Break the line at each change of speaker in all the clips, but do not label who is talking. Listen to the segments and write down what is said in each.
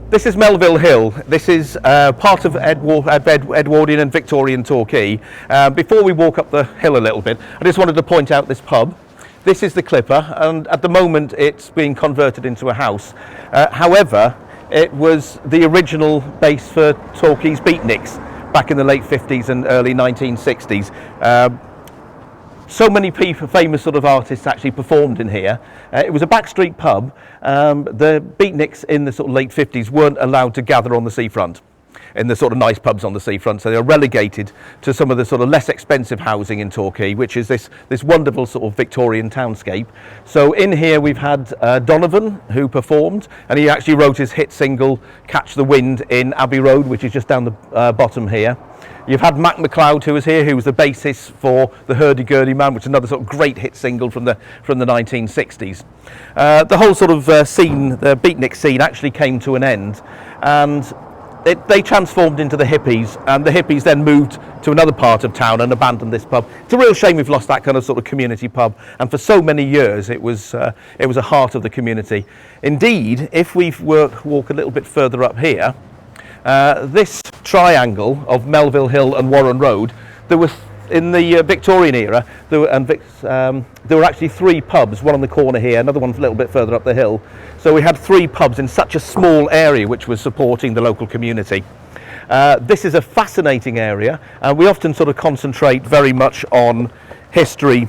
This is Melville Hill. This is part of Edwardian and Victorian Torquay. Before we walk up the hill a little bit, I just wanted to point out this pub. This is the Clipper, and at the moment it's being converted into a house. However, it was the original base for Torquay's beatniks back in the late 50s and early 1960s. So many famous sort of artists actually performed in here. It was a backstreet pub. The beatniks in the sort of late 50s weren't allowed to gather on the seafront, in the sort of nice pubs on the seafront, so they were relegated to some of the sort of less expensive housing in Torquay, which is this wonderful sort of Victorian townscape. So in here we've had Donovan, who performed, and he actually wrote his hit single Catch the Wind in Abbey Road, which is just down the bottom here. You've had Mac McLeod, who was here, who was the bassist for the Hurdy-Gurdy Man, which is another sort of great hit single from the 1960s. The whole sort of scene, the beatnik scene, actually came to an end, and they transformed into the hippies, and the hippies then moved to another part of town and abandoned this pub. It's a real shame we've lost that kind of sort of community pub, and for so many years it was a heart of the community. Indeed, if we walk a little bit further up here, this triangle of Melville Hill and Warren Road, there was, in the Victorian era, there were actually three pubs, one on the corner here, another one a little bit further up the hill. So we had three pubs in such a small area which was supporting the local community. This is a fascinating area, and we often sort of concentrate very much on history,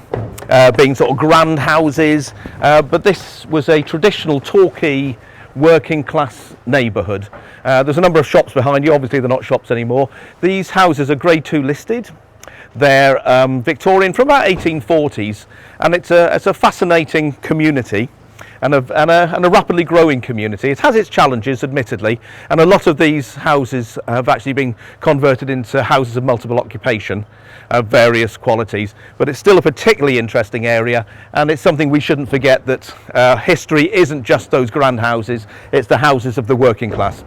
being sort of grand houses, but this was a traditional Torquay working class neighbourhood. There's a number of shops behind you. Obviously they're not shops anymore. These houses are Grade 2 listed. They're Victorian from about 1840s, and it's a fascinating community and a rapidly growing community. It has its challenges, admittedly, and a lot of these houses have actually been converted into houses of multiple occupation of various qualities, but it's still a particularly interesting area, and it's something we shouldn't forget, that history isn't just those grand houses, it's the houses of the working class.